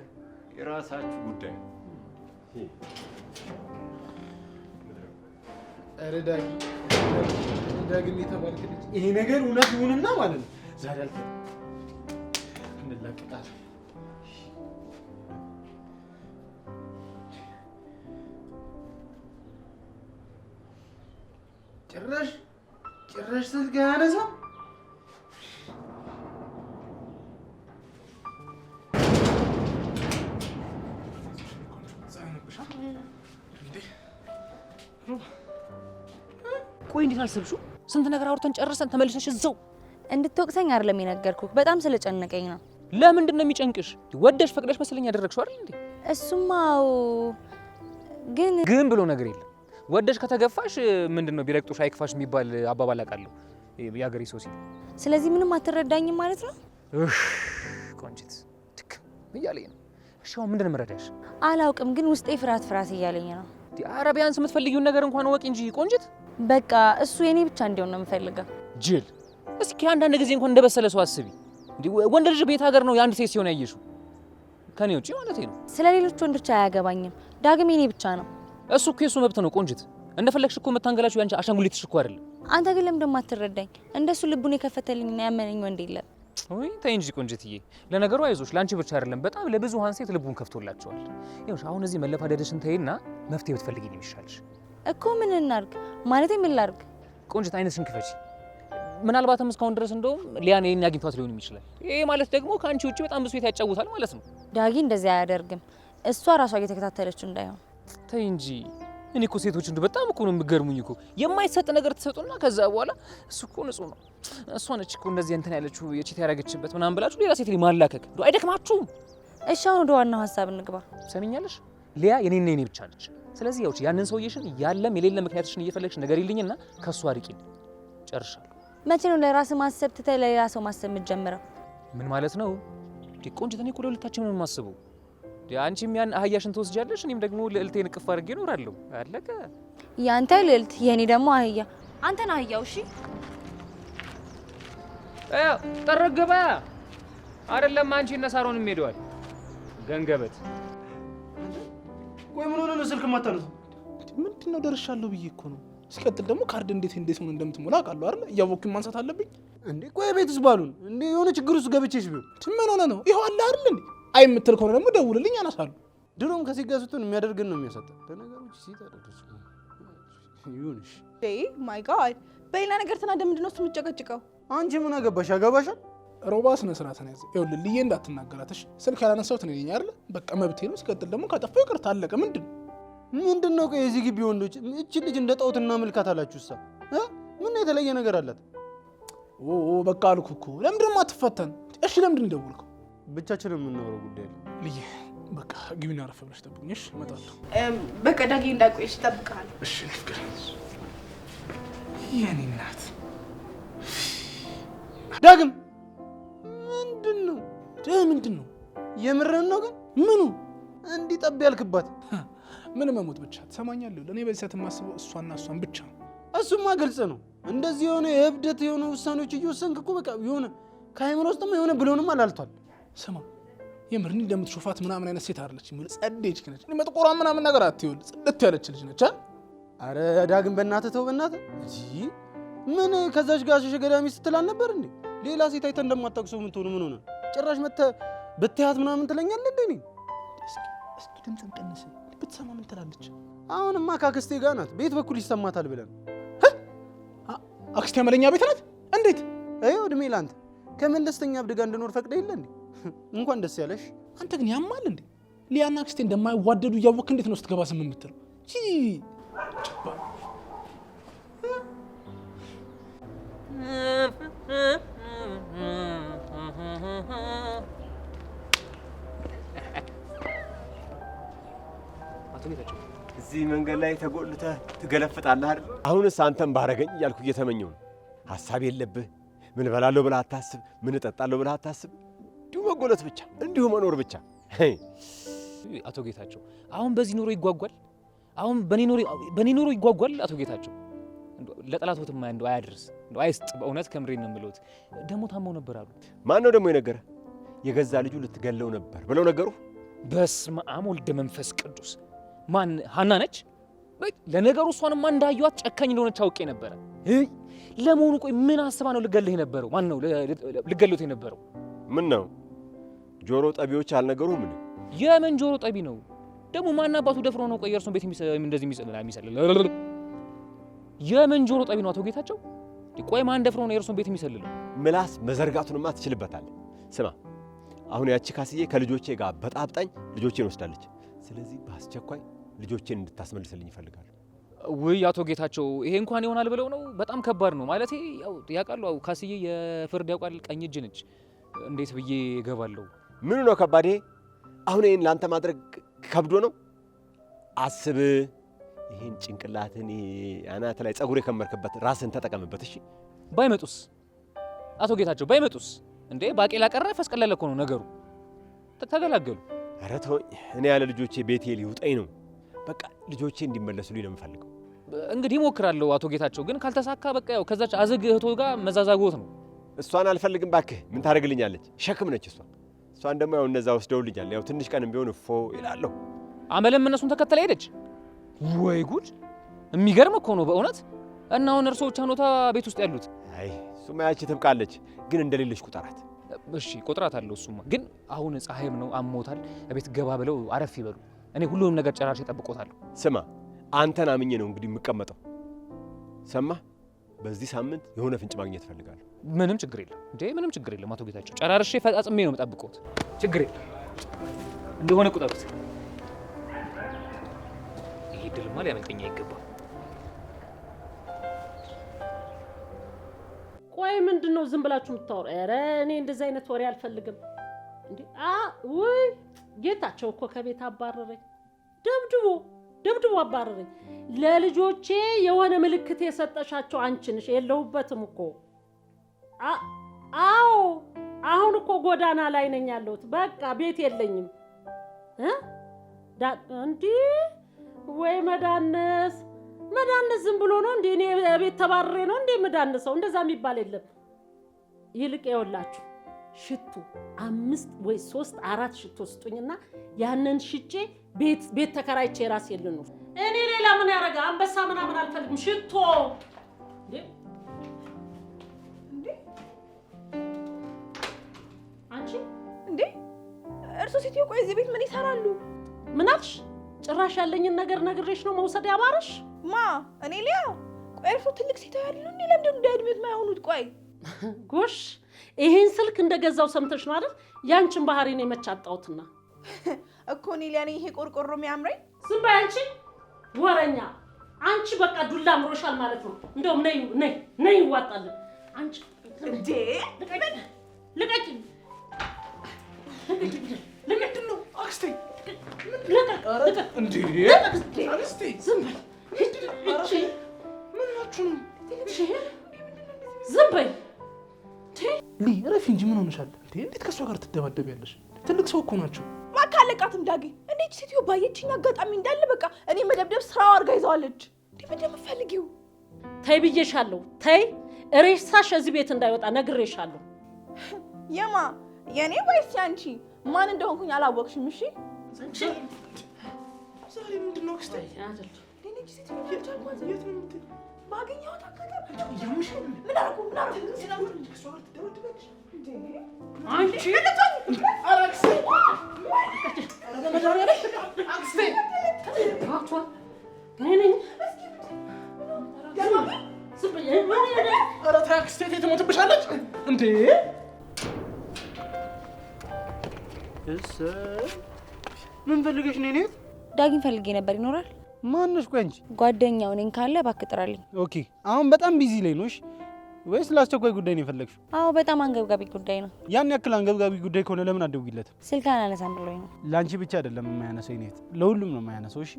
የራሳችሁ ጉዳይ። አረ ዳግም የተባልክ ልጅ ይሄ ነገር እውነት ይሁንና ማለት ነው ዛሬ አልፈ እንላቀቃለን። ጭራሽ ስልክ አያነሳም። ቆይ እንዴት አልሰብሽው? ስንት ነገር አውርተን ጨርሰን ተመልሰሽ እዛው እንድትወቅሰኝ አይደለም የነገርኩህ፣ በጣም ስለጨነቀኝ ነው። ለምንድን ነው የሚጨንቅሽ? ወደሽ ፈቅደሽ መሰለኝ ያደረግሽው አይደል እንዴ? እሱማው ግን ብሎ ነገር የለም። ወደሽ ከተገፋሽ ምንድነው ቢረግጡሽ አይክፋሽ የሚባል አባባል አውቃለሁ የአገሬ ሰው ሲል። ስለዚህ ምንም አትረዳኝም ማለት ነው? ቆንጂት ትክ እያለኝ ነው። እሺ አሁን ምንድነው የምረዳሽ? አላውቅም፣ ግን ውስጤ ፍርሃት እያለኝ ነው። ኧረ ቢያንስ የምትፈልጊውን ነገር እንኳን ወቂ እንጂ ቆንጂት። በቃ እሱ የኔ ብቻ እንዲሆን ነው የምፈልገው። ጅል፣ እስኪ አንዳንድ ጊዜ እንኳን እንደበሰለ ሰው አስቢ። ወንድ ልጅ ቤት ሀገር ነው የአንድ ሴት ሲሆን ያየሽው፣ ከኔ ውጪ ማለት ነው። ስለ ሌሎች ወንዶች አያገባኝም። ዳግም የኔ ብቻ ነው። እሱ እኮ የሱ መብት ነው ቆንጂት። እንደፈለግሽ እኮ መታንገላችሁ ያንቺ አሻንጉሊትሽ እኮ አይደለም። አንተ ግን ለምን ደሞ አትረዳኝ? እንደሱ ልቡን የከፈተልኝና ያመነኝ ወንድ የለም። ወይ ተይ እንጂ ቆንጅትዬ። ለነገሩ አይዞሽ፣ ላንቺ ብቻ አይደለም በጣም ለብዙሃን ሴት ልቡን ከፍቶላቸዋል። ይኸውልሽ አሁን እዚህ መለፋደድሽን ተይና መፍትሄ ብትፈልጊ ነው የሚሻልሽ እኮ። ምን እናርግ ማለት ምን ላርግ? ቆንጅት አይነትሽን ክፈቺ። ምናልባትም እስካሁን ድረስ እንደውም ሊያን የኔ አግኝቷት ሊሆን ይችላል። ይሄ ማለት ደግሞ ከአንቺ ውጪ በጣም ብዙ ሴት ያጫውታል ማለት ነው። ዳጊ እንደዚህ አያደርግም። እሷ ራሷ እየተከታተለችው እንዳይሆን። ተይ እንጂ። እኔ እኮ ሴቶች እንደው በጣም እኮ ነው የሚገርሙኝ እኮ። የማይሰጥ ነገር ተሰጡና ከዛ በኋላ እሱ እኮ ንጹህ ነው፣ እሷ ነች እኮ እንደዚህ እንትን ያለችው የቺት ያረገችበት ምናምን ብላችሁ ሌላ ሴት ላይ ማላከክ እንደው አይደክማችሁም? እሺ አሁን ወደ ዋናው ሀሳብ እንግባ። ሰሚኛለሽ? ሊያ የኔና የኔ ብቻ ነች። ስለዚህ ያውጪ ያንን ሰውዬሽን ያለም የሌለ ምክንያትሽን እየፈለግሽ ነገር ይልኝና ከሱ አርቂኝ። ጨርሻለሁ። መቼ ነው ለራስ ማሰብ ትተህ ለሌላ ሰው ማሰብ የምትጀምረው? ምን ማለት ነው? ቆንጅት፣ እኔ እኮ ለሁለታችን ነው የማስበው። አንቺም ያን አህያሽን ትወስጃለሽ፣ እኔም ደግሞ ልዕልቴን እቅፍ አድርጌ እኖራለሁ። አለቀ። ያንተ ልዕልት፣ የኔ ደግሞ አህያ። አንተን አህያው። እሺ ጠረገባ አይደለም። አንቺ እና ሳሮንም ሄደዋል። ገንገበት። ቆይ ምን ሆነ ነው ስልክ ማታነሳው? ምንድነው? ደርሻለሁ ብዬ እኮ ነው። ሲቀጥል ደግሞ ካርድ እንዴት ሆነ እንደምትሞላ አውቃለሁ አይደል? እያወኩኝ ማንሳት አለብኝ እንዴ? ቆይ ቤትስ ባሉን እንዴ የሆነ ችግር ውስጥ ገብቼሽ ቢሆን ምን ሆነ ነው? ይኸው አለ አይደል እንዴ? አይ የምትል ከሆነ ደግሞ ደውልልኝ፣ አነሳለሁ። ድሮም ከሲጋሱትን የሚያደርገን ነው የሚያሰጠን። ለነገሮች ሲታ ደረስ ይሁንሽ። ማይ ጋድ በሌላ ነገር ተናደ። ምንድን ነው እሱ የምትጨቀጭቀው? አንቺ ምን አገባሽ? ያገባሻል። ሮባ ስነ ስርዓት ነው ያዘ። ይኸውልህ ልዬ እንዳትናገራትሽ። ስልክ ያላነሳሁት እኔ ነኝ አይደል? በቃ መብቴ ነው። ሲቀጥል ደግሞ ካጠፋሁ ይቅርታ፣ አለቀ። ምንድን ነው? ቆይ የዚህ ግቢ ወንዶች እቺ ልጅ እንደ ጣውትና መልካት አላችሁ። እሷ ምን የተለየ ነገር አላት? በቃ አልኩህ እኮ። ለምንድን ነው የማትፈተን? እሺ ለምንድን ነው የደወልከው? ብቻችንን የምናወራው ጉዳይ አለ። ልዬ በቃ ግቢና አረፍ ብለሽ ጠብቁኝ። እሺ እመጣለሁ። በቃ ዳጊ እንዳቆይሽ እጠብቅሃለሁ። እሺ ፍቅር፣ የኔ እናት። ዳግም ምንድን ነው? ምንድን ነው? የምርህን ነው? ግን ምኑ እንዲህ ጠብ ያልክባት? ምን መሞት ብቻ ትሰማኛለህ? ለእኔ በዚህ ሰዓት የማስበው እሷና እሷን ብቻ ነው። እሱማ ግልጽ ነው። እንደዚህ የሆነ የእብደት የሆነ ውሳኔዎች እየወሰንክ እኮ በቃ የሆነ ከአይምሮ ውስጥማ የሆነ ብሎንም አላልቷል። ስማ የምር እኔ እንደምትሾፋት ምናምን አይነት ሴት አይደለች። የሚል ጸዴች ነች። እኔ መጥቆሯ ምናምን ነገር አትይውል፣ ጽድት ያለች ልጅ ነች። አረ ዳግም በእናትህ ተው፣ በእናትህ እንጂ ምን ከዛች ጋር ሸገዳሚ ስትል አልነበር እንዴ? ሌላ ሴት አይተህ እንደማታውቅሰው ምን ትሆኑ? ምን ሆነ? ጭራሽ መተህ ብትያት ምናምን ትለኛለህ እንዴ? እስኪ ድምፅን ቀንስ፣ ብትሰማ ምን ትላለች? አሁንማ ካክስቴ ጋር ናት። ቤት በኩል ይሰማታል ብለን። አክስቴ መለኛ ቤት ናት? እንዴት? ይኸው እድሜ ላንተ ከመለስተኛ እብድ ጋር እንድኖር ፈቅደ የለ እንዴ? እንኳን ደስ ያለሽ። አንተ ግን ያማል እንዴ? ሊያና አክስቴ እንደማይዋደዱ እያወቅህ እንዴት ነው ስትገባ ዝም የምትለው? እዚህ መንገድ ላይ ተጎልተህ ትገለፍጣለህ አይደል? አሁንስ አንተም ባረገኝ እያልኩ እየተመኘው ነው። ሐሳብ የለብህ። ምን እበላለሁ ብለህ አታስብ። ምን እጠጣለሁ ብለህ አታስብ። እንዲሁ መጎለት ብቻ፣ እንዲሁ መኖር ብቻ። አቶ ጌታቸው አሁን በዚህ ኑሮ ይጓጓል? አሁን በኔ ኑሮ ይጓጓል? አቶ ጌታቸው ለጠላቶትማ እንደው አያድርስ፣ እንደው አይስጥ። በእውነት ከምሬን ነው የምለውት። ደግሞ ታመው ነበር አሉ። ማን ነው ደግሞ የነገረህ? የገዛ ልጁ ልትገለው ነበር ብለው ነገሩ? በስመ አብ ወልደ መንፈስ ቅዱስ። ማን? ሀና ነች? ለነገሩ እሷንማ እንዳየኋት ጨካኝ እንደሆነች አውቄ ነበረ። ለመሆኑ ቆይ ምን አስባ ነው ልገልህ የነበረው? ማን ነው ልገሉት የነበረው? ምን ነው ጆሮ ጠቢዎች አልነገሩህም? ምን የምን ጆሮ ጠቢ ነው ደግሞ? ማን አባቱ ደፍሮ ነው ቆይ እርሱን ቤት እንደዚህ የሚሰልል? የምን ጆሮ ጠቢ ነው አቶ ጌታቸው? ቆይ ማን ደፍሮ ነው የእርሱን ቤት የሚሰልለው? ምላስ መዘርጋቱንማ ትችልበታለህ። ስማ አሁን ያቺ ካስዬ ከልጆቼ ጋር በጣብጣኝ ልጆቼን ወስዳለች። ስለዚህ በአስቸኳይ ልጆቼን እንድታስመልስልኝ ይፈልጋሉ። ውይ አቶ ጌታቸው ይሄ እንኳን ይሆናል ብለው ነው? በጣም ከባድ ነው ማለት ያውቃሉ። ካስዬ የፍርድ ያውቃል፣ ቀኝ እጅ ነች። እንዴት ብዬ እገባለሁ? ምኑ ነው ከባድ? አሁን ይሄን ላንተ ማድረግ ከብዶ ነው? አስብ። ይሄን ጭንቅላትን አናት ላይ ጸጉር የከመርክበት ራስን ተጠቀምበት። እሺ ባይመጡስ አቶ ጌታቸው ባይመጡስ? እንዴ ባቄላ ቀረ ፈስቀለለ እኮ ነው ነገሩ። ተገላገሉ። ኧረ ተወኝ። እኔ ያለ ልጆቼ ቤቴ ሊውጠኝ ነው። በቃ ልጆቼ እንዲመለሱልኝ ነው የምፈልገው። እንግዲህ እሞክራለሁ አቶ ጌታቸው፣ ግን ካልተሳካ በቃ ያው ከዛች አዝግ እህቶ ጋር መዛዛጎት ነው። እሷን አልፈልግም ባክህ። ምን ታደርግልኛለች? ሸክም ነች እሷን ደግሞ ያው እነዛ ወስደውልኛል። ያው ትንሽ ቀንም ቢሆን እፎ ይላለሁ። አመለም እነሱን ተከተለ ሄደች። ወይ ጉድ! የሚገርም እኮ ነው በእውነት። እና አሁን እርሶ ብቻ ኖታ ቤት ውስጥ ያሉት? አይ እሱማ ያቺ ትብቃለች፣ ግን እንደሌለሽ ቁጠራት። እሺ ቁጥራት አለው እሱማ። ግን አሁን ፀሐይም ነው አሞታል፣ ቤት ገባ ብለው አረፍ ይበሉ። እኔ ሁሉንም ነገር ጨራርሼ እጠብቆታለሁ። ስማ አንተን አምኜ ነው እንግዲህ የምቀመጠው። ሰማ በዚህ ሳምንት የሆነ ፍንጭ ማግኘት እፈልጋለሁ። ምንም ችግር የለም እንዴ፣ ምንም ችግር የለም አቶ ጌታቸው። ጨራርሼ ፈጻጽሜ ነው የምጠብቆት። ችግር የለም እንደሆነ ቁጠሩት። ይሄ ድልማ ሊያመልጠኝ አይገባም። ቆይ ምንድን ነው ዝም ብላችሁ የምታወሩ? ኧረ እኔ እንደዚህ አይነት ወሬ አልፈልግም። እንዴ ውይ ጌታቸው እኮ ከቤት አባረረኝ። ደብድቦ አባረረኝ። ለልጆቼ የሆነ ምልክት የሰጠሻቸው አንቺ ነሽ። የለሁበትም እኮ። አዎ አሁን እኮ ጎዳና ላይ ነኝ ያለሁት። በቃ ቤት የለኝም። እንዴ ወይ መዳነስ ዝም ብሎ ነው እንዴ? እኔ ቤት ተባረሬ ነው እንዴ መዳነሰው? እንደዛ የሚባል የለም። ይልቅ ይኸውላችሁ ሽቱ 5 ወይ 3 4 ሽቶ ስጡኝና ያንን ሽጬ ቤት ተከራይቼ ራሴ ልኑር። እኔ ሌላ ምን ያረጋ አንበሳ ምናምን አልፈልግም። ሽቶ እንዴ አንቺ እንዴ እርሱ ሴትዮ ቆይ እዚህ ቤት ምን ይሰራሉ? ምን አልሽ? ጭራሽ ያለኝን ነገር ነግሬሽ ነው መውሰድ ያማረሽ? ማ እኔ ሊያ ቆይ እርሱ ትልቅ ሴትዮ ያሉ እንዴ? ለምንድን ነው እድሜት ማይሆኑት? ቆይ ጎሽ ይሄን ስልክ እንደገዛው ሰምተሽ ነው አይደል? ያንቺን ባህሪ ነው የመቻጣውትና እኮ እኔ ሊያ ይሄ ቆርቆሮ የሚያምረኝ። ዝም በይ አንቺ ወረኛ። አንቺ በቃ ዱላ አምሮሻል ማለት ነው። እንደውም ነይ ይዋጣልን። አንቺ እንዴ ልቀቂ ምንድን ነው አክስቴ? እንዴ አክስቴ ዝም በይ። ምን ናችሁ ነው? ዝም በይ ሊ ረፊ እንጂ ምን ሆነሻል እንዴ? እንዴት ከሷ ጋር ትደባደቢያለሽ? ትልቅ ሰው እኮ ናቸው። ማካለቃትም ዳጊ እንዴት ሴትዮ ባየችኝ አጋጣሚ እንዳለ በቃ እኔ መደብደብ ስራው አድርጋ ይዘዋለች። እንዴ ምንድን ነው የምትፈልጊው? ተይ ብዬሻለሁ። ተይ ሬሳሽ እዚህ ቤት እንዳይወጣ ነግሬሻለሁ። የማ የኔ ወይስ ያንቺ? ማን እንደሆንኩኝ አላወቅሽም? እሺ ዛሬ ምንድን ነው አክስቴ? ባገኘኋት አጋጣሚ ምን አደረኩ? ከሷ ጋር ትደባደቢያለሽ? አንቺ አክስቴ ትሞትብሻለች እንዴ? ምን ፈልገሽ ነው? እኔ ዳጊን ፈልጌ ነበር። ይኖራል? ማነሽ? ቆይ አንቺ ጓደኛው ነኝ ካለ እባክህ ጥራልኝ። ኦኬ አሁን በጣም ቢዚ ላይ ነሽ ወይስ ለአስቸኳይ ጉዳይ ነው የፈለግሽው? አዎ በጣም አንገብጋቢ ጉዳይ ነው። ያን ያክል አንገብጋቢ ጉዳይ ከሆነ ለምን አትደውይለትም? ስልክ አላነሳም ብሎኝ ነው። ለአንቺ ብቻ አይደለም የማያነሳው ይኔት፣ ለሁሉም ነው የማያነሳው። እሺ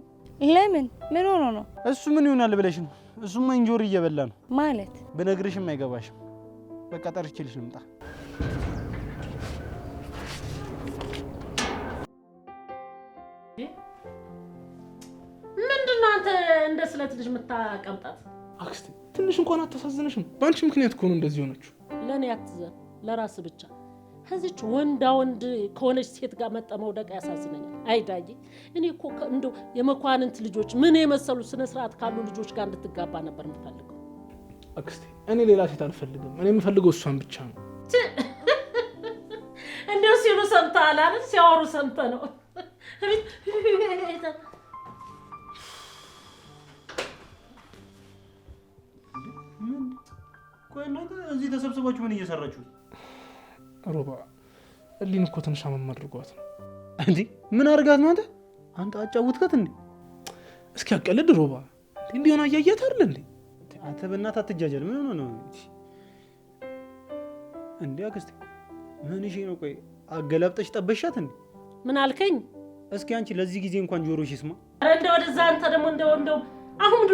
ለምን? ምን ሆኖ ነው? እሱ ምን ይሆናል ብለሽ ነው? እሱማ እንጆሪ እየበላ ነው ማለት። ብነግርሽም አይገባሽም። በቃ ጠርቼልሽ ልምጣ። ምንድነው አንተ እንደ ስለት ልጅ የምታቀምጣት? አክስቴ ትንሽ እንኳን አታሳዝንሽም? በአንቺ ምክንያት እኮ ነው እንደዚህ ሆነችው። ለእኔ አትዘን፣ ለራስ ብቻ። ከዚች ወንዳ ወንድ ከሆነች ሴት ጋር መጠመውደቅ ያሳዝነኛል። አይዳዬ እኔ እኮ እንደው የመኳንንት ልጆች ምን የመሰሉ ስነ ስርዓት ካሉ ልጆች ጋር እንድትጋባ ነበር የምፈልገው። አክስቴ እኔ ሌላ ሴት አልፈልግም። እኔ የምፈልገው እሷን ብቻ ነው። እንደው ሲሉ ሰምተሃል አይደል? ሲያወሩ ሰምተህ ነው። ቆይ እናንተ እዚህ ተሰብስባችሁ ምን እየሰራችሁ? ሮባ እሊን እኮ ትንሽ አመም አድርጓት ነው። እንዴ ምን አድርጋት ነው? አንተ አጫውትከት እንዴ? እስኪ አቀልድ ሮባ። እንዲሆን አያያት አይደል እንዴ? አንተ በእናትህ አትጃጀል። ምን ሆነ ነው እንዴ? አክስቴ ምን እሺ ነው? ቆይ አገላብጠሽ ጠበሻት እንዴ? ምን አልከኝ? እስኪ አንቺ ለዚህ ጊዜ እንኳን ጆሮሽ ይስማ። አረ እንደው ወደዛ አንተ ደግሞ እንደው አሁን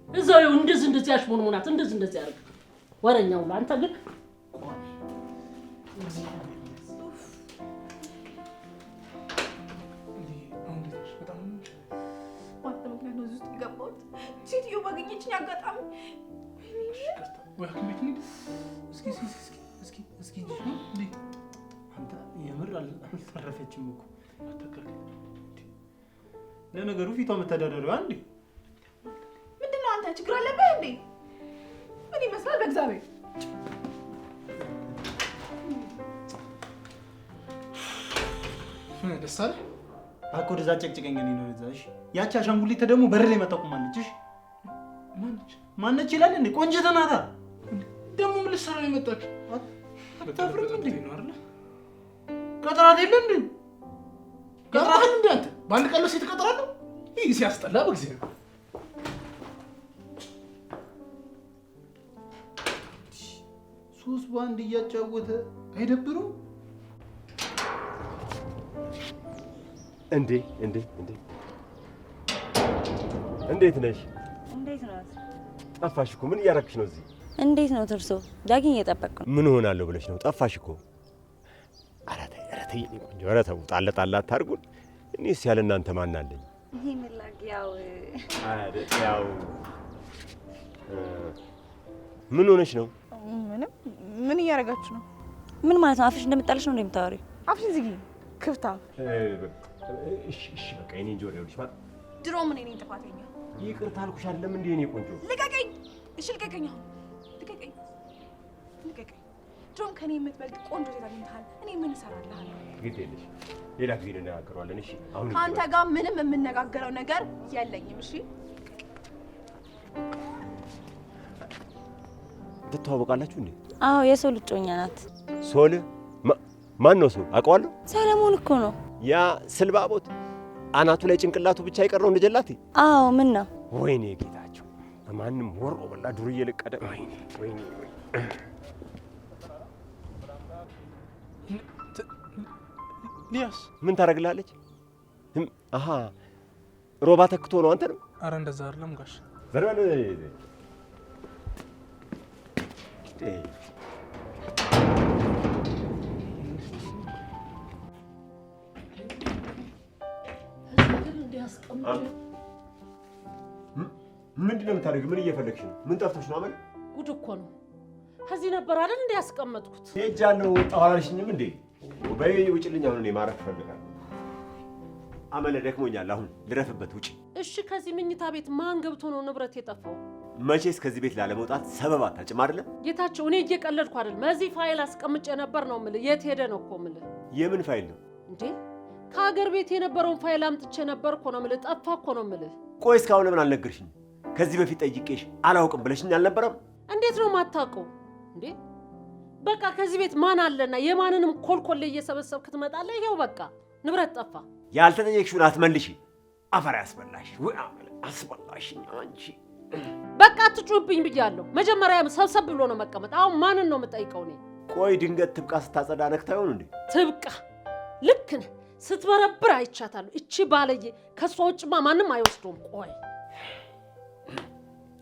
እዛው እንደዚህ ያሽሙንሙናት እንደዚህ ያርግ ወረኛው አንተ ግን ሴትዮ ባገኘችኝ አጋጣሚ እስኪ አንተ የምር አልተረፈችም እኮ። ለነገሩ ፊቷ መተዳደሪዋ እንዴ ችግር አለበት እንዴ? ምን ይመስላል በእግዚአብሔር? ደስ አለ እኮ ወደዛ ጨቅጭቀኝ ነው እዛሽ። ያቺ አሻንጉሊት ደግሞ በር ላይ መጣቁማለች። እሺ ማነች ይላል እንዴ? ቆንጆ ናታ። ደግሞ ምን ልትሰራ ነው የመጣችው? አታፍርም እንዴ? ነው አይደል? ቀጥራት የለ እንዴ? ቀጥራት እንዴ? አንተ በአንድ ቀን ሴት ቀጥራለሁ? ይሄ ሲያስጠላ በእግዚአብሔር። ሶስት ባንድ እያጫወተ አይደብሩም እንዴ? እንዴት ነሽ? እንዴት ነው? ጠፋሽ እኮ። ምን እያደረግሽ ነው እዚህ? እንዴት ነው ትርሶ? ዳግኝ እየጠበቅኩ ነው። ምን ሆናለሁ ብለሽ ነው? ጠፋሽ እኮ። ኧረ ተይ የኔ ቆንጆ፣ ኧረ ተው፣ ጣል አታርጉን። እኔስ ያለ እናንተ ማን አለኝ? ይሄ ምላግ ያው ምን ሆነሽ ነው? ምንም። ምን እያደረጋችሁ ነው? ምን ማለት ነው? አፍሽ እንደምጣልሽ ነው እንደምታወሪው? አፍሽን ዝጊ ክፍታ። እሺ በቃ የኔ እንጆሪ ይኸውልሽ ማለት ድሮ ምን እኔ ጥፋተኛ? ይቅርታ አልኩሽ አይደለም እንዴ የኔ ቆንጆ? ልቀቀኝ! እሺ ልቀቀኝ! ልቀቀኝ! ድሮም ከኔ የምትበልጥ ቆንጆ ሴት አግኝተሃል። እኔ ምን እሰራልሃለሁ? ግድ የለሽ፣ ሌላ ጊዜ እንነጋገረዋለን። እሺ አሁን ከአንተ ጋር ምንም የምነጋገረው ነገር የለኝም። እሺ ትተዋወቃላችሁ እንዴ? አዎ የሰው ልጮኛ ናት። ሶል ማን ነው? ሶል አውቀዋለሁ። ሰለሞን እኮ ነው። ያ ስልባቦት አናቱ ላይ ጭንቅላቱ ብቻ የቀረው እንደ ጀላቴ። አዎ ምን ነው? ወይኔ ጌታቸው፣ በማንም ወሮ በላ ዱርዬ ልቀደ። ወይኔ ሊያስ ምን ታደርግላለች? አሃ ሮባ ተክቶ ነው አንተ ነው? አረ እንደዛ አይደለም ጋሽ። ዘርበል ምንድን ነው የምታደርጊው? ምን እየፈለግሽ ነው? ምን ጠፍቶሽ ነው? አመል ጉድ እኮ ነው። ከዚህ ነበር አይደል እንደ ያስቀመጥኩት። ሄጃለሁ። ወጣሁ አላልሽኝም እንዴ? በይ ውጭልኝ። አሁን እኔ ማረፍ እፈልጋለሁ። አመለ ደክሞኛል። አሁን ልረፍበት። ውጭ። እሺ ከዚህ መኝታ ቤት ማን ገብቶ ነው ንብረት የጠፋው? መቼስ ከዚህ ቤት ላለመውጣት ሰበብ አታጭም አይደለ? ጌታቸው እኔ እየቀለድኩ አይደል። እዚህ ፋይል አስቀምጬ ነበር ነው የምልህ። የት ሄደ ነው እኮ የምልህ። የምን ፋይል ነው እንዴ? ከሀገር ቤት የነበረውን ፋይል አምጥቼ ነበር እኮ ነው የምልህ። ጠፋ እኮ ነው የምልህ። ቆይ እስካሁን ለምን አልነገርሽኝ? ከዚህ በፊት ጠይቄሽ አላውቅም ብለሽኝ አልነበረም? እንዴት ነው የማታውቀው እንዴ? በቃ ከዚህ ቤት ማን አለና የማንንም ኮልኮሌ እየሰበሰብክ ትመጣለህ። ይሄው በቃ ንብረት ጠፋ። ያልተጠየቅሽውን አትመልሺ። አፈር ያስበላሽ ወይ አስበላሽኝ አንቺ። በቃ አትጩህብኝ ብያለሁ። መጀመሪያ ሰብሰብ ብሎ ነው መቀመጥ። አሁን ማንን ነው የምጠይቀው እኔ? ቆይ ድንገት ትብቃ ስታጸዳ ነክታ ይሆን እንዴ? ትብቃ ልክ ነህ። ስትበረብር አይቻታለሁ። እቺ ባለዬ ከሷ ውጭማ ማንም አይወስደውም። ቆይ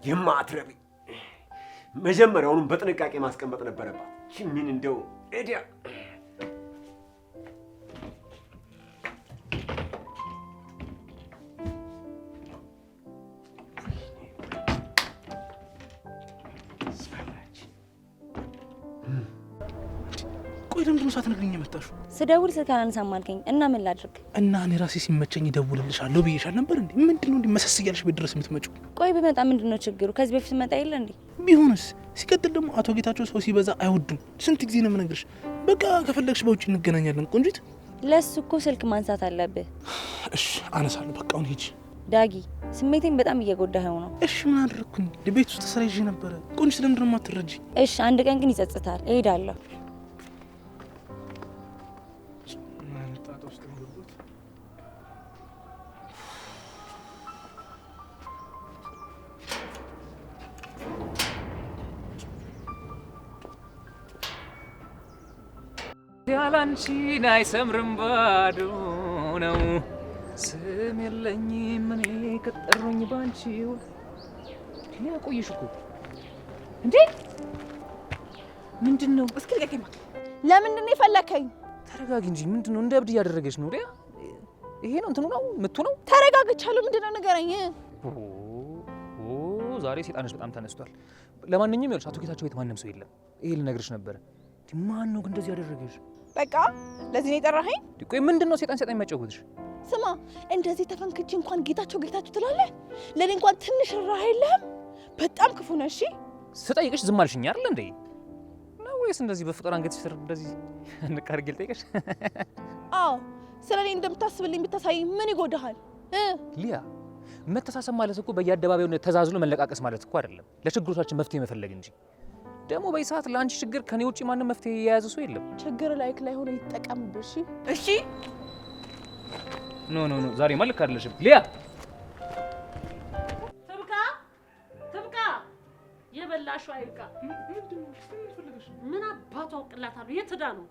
የማትረቢ መጀመሪያውንም በጥንቃቄ ማስቀመጥ ነበረባት። ምን እንደው ኤዲያ ቆይ ለምንድን ነው ሳትነግሪኝ የመጣሽው? ስደውል ስልክ አላነሳም አልከኝ እና ምን ላድርግ? እና እኔ ራሴ ሲመቸኝ እደውልልሻለሁ ብዬሻል ነበር እንዴ? ምንድን ነው እንዴ መሰስ እያልሽ ቤት ድረስ የምትመጪው? ቆይ ብመጣ ምንድን ነው ችግሩ? ከዚህ በፊት መጣ የለ እንዴ? ቢሆንስ? ሲቀጥል ደግሞ አቶ ጌታቸው ሰው ሲበዛ አይወዱም። ስንት ጊዜ ነው የምነግርሽ? በቃ ከፈለግሽ በውጭ እንገናኛለን። ቆንጂት፣ ለሱ እኮ ስልክ ማንሳት አለብህ። እሺ አነሳለሁ። በቃ አሁን ሂጂ። ዳጊ ስሜቴን በጣም እየጎዳኸው ነው። እሺ ምን አደረግኩኝ? ቤት ውስጥ ስራ ይዤ ነበረ። ቆንጂት፣ ለምንድን ነው የማትረጂኝ? እሺ አንድ ቀን ግን ይጸጽታል። እሄዳለሁ። ያላንቺን አይሰምርም ባዶ ነው ስም የለኝም እኔ ከጠሩኝ ባንቺው። ቆየሽ እኮ እንዴ! ምንድን ነው? እስኪ ልቀቀኝ። ለምንድን ነው የፈለከኝ? ተረጋጊ እንጂ። ምንድን ነው እንደ እብድ እያደረገች ነው? ይሄ ነው እንትኑ ነው ምቱ ነው። ተረጋግቻለሁ። ምንድን ነው ንገረኝ። ዛሬ ሴጣንሽ በጣም ተነስቷል። ለማንኛውም ይኸውልሽ አቶ ጌታቸው ቤት ማንም ሰው የለም። ይሄ ልነግርሽ ነበረ። ማን ነው ግን እንደዚህ ያደረገሽ? በቃ ለዚህ ነው የጠራኸኝ? ቆይ ምንድን ነው ሴጣን የሚያጫውትሽ? ስማ እንደዚህ ተፈንክቼ እንኳን ጌታቸው ጌታቸው ትላለህ? ለኔ እንኳን ትንሽ ራህ የለህም? በጣም ክፉ ነህ። እሺ ስጠይቅሽ ዝም አልሽኝ አይደል እንዴ? ነው ወይስ እንደዚህ በፍቅር አንገትሽ ስር እንደዚህ እንቃርግ ልጠይቅሽ? አዎ ስለኔ እንደምታስብልኝ ብታሳይ ምን ይጎዳሃል? ሊያ መተሳሰብ ማለት እኮ በየአደባባዩ ተዛዝሎ መለቃቀስ ማለት እኮ አይደለም፣ ለችግሮቻችን መፍትሄ መፈለግ እንጂ። ደግሞ በዚህ ሰዓት ለአንቺ ችግር ከኔ ውጪ ማንም መፍትሄ የያዘ ሰው የለም። ችግር ላይክ ላይ ሆነ ይጠቀምብሽ። እሺ ኖ ኖ ኖ ዛሬ ማልክ አይደለሽም ሊያ። ትብቃ የበላሽው አይብቃ። ምን አባቷ አውቅላታለሁ። የት ሄዳ ነው?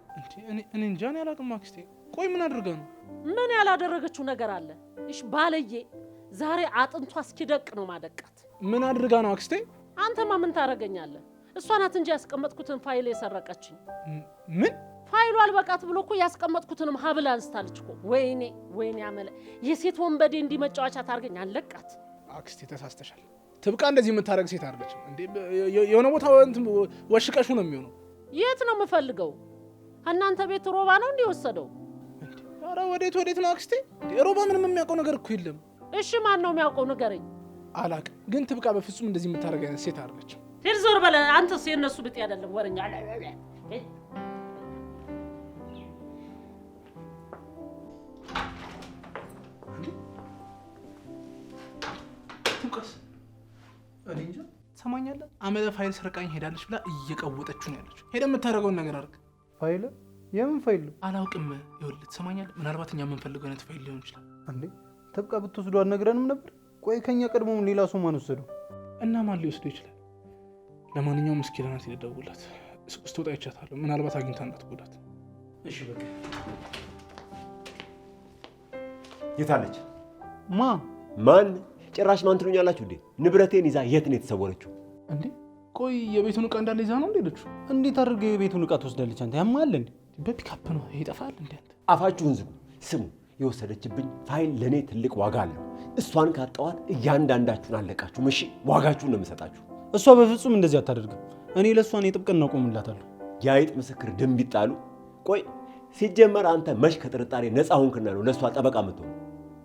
እኔ እንጃ እኔ አላውቅም አክስቴ። ቆይ ምን አድርጋ ነው? ምን ያላደረገችው ነገር አለ? እሺ ባለዬ ዛሬ አጥንቷ እስኪደቅ ነው ማደቃት። ምን አድርጋ ነው አክስቴ? አንተማ ምን ታረገኛለህ? እሷ ናት እንጂ ያስቀመጥኩትን ፋይል የሰረቀችኝ። ምን ፋይሉ አልበቃት ብሎ እኮ ያስቀመጥኩትንም ሀብል አንስታለች እኮ። ወይኔ አመለ የሴት ወንበዴ እንዲመጫወቻ ታርገኝ አለቃት። አክስቴ ተሳስተሻል። ትብቃ እንደዚህ የምታረግ ሴት አይደለችም እንዴ። የሆነ ቦታ ወሽቀሹ ነው የሚሆነው። የት ነው የምፈልገው? እናንተ ቤት ሮባ ነው እንዲወሰደው? ኧረ ወዴት ነው አክስቴ? ሮባ ምንም የሚያውቀው ነገር እኮ የለም። እሺ ማን ነው የሚያውቀው? ንገረኝ። አላውቅም፣ ግን ትብቃ በፍጹም እንደዚህ የምታረግ አይነት ሴት አይደለችም። ሄድ ዞር በለ። አንተስ የእነሱ ብጤ አይደለም ወረኛ። ትብቃስ እኔ እንጃ። ትሰማኛለህ? አመለ ፋይል ሰርቃኝ ሄዳለች ብላ እየቀወጠችው ነው ያለችው። ሄደ የምታደርገውን ነገር አድርግ። ፋይል? የምን ፋይል? አላውቅም። ይኸውልህ ትሰማኛለህ? ምናልባት እኛ የምንፈልገው አይነት ፋይል ሊሆን ይችላል። እንዴ ትብቃ ብትወስዱ አልነግረንም ነበር? ቆይ ከኛ ቀድሞም ሌላ ሰው ማን ወሰደው? እና ማን ሊወስደው ይችላል? ለማንኛውም እስኪ ለናት ልደውልላት። ስትወጣ ይቻታለሁ። ምናልባት አግኝታ እንዳትጎዳት። እሺ በቃ። የታለች? ማን? ጭራሽ ማን ትሉኛላችሁ እንዴ? ንብረቴን ይዛ የት ነው የተሰወረችው? እንዴ ቆይ የቤቱን ዕቃ እንዳለ ይዛ ነው እንዴ ሄደችው? እንዴት አድርገው የቤቱን ዕቃ ትወስዳለች? አንተ ያማል እንዴ? በፒካፕ ነው ይሄ። ይጠፋል እንዴ? አንተ አፋችሁን ዝጉ። ስሙ፣ የወሰደችብኝ ፋይል ለኔ ትልቅ ዋጋ አለው። እሷን ካጣዋት እያንዳንዳችሁን አለቃችሁ። እሺ ዋጋችሁን ነው የምሰጣችሁ። እሷ በፍጹም እንደዚህ አታደርግም። እኔ ለእሷን የጥብቅና ቆምላታለሁ። የአይጥ ምስክር ደም ቢጣሉ። ቆይ ሲጀመር አንተ መች ከጥርጣሬ ነፃ ሆንክና ነው ለእሷ ጠበቃ የምትሆን?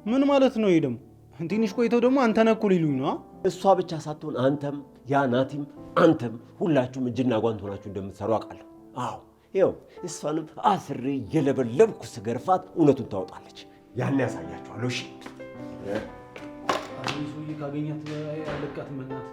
ምን ማለት ነው ይሄ ደግሞ? ትንሽ ቆይተው ደግሞ አንተ ነህ እኮ ሊሉኝ ነው። እሷ ብቻ ሳትሆን አንተም ያ ናቲም አንተም ሁላችሁም እጅና ጓንት ሆናችሁ እንደምትሰሩ አውቃለሁ። አዎ ይኸው እሷንም አስሬ የለበለብኩ ስገርፋት እውነቱን ታወጣለች። ያን ያሳያችኋለሁ። እሺ ሰውዬ ካገኛት ያለቃት መናት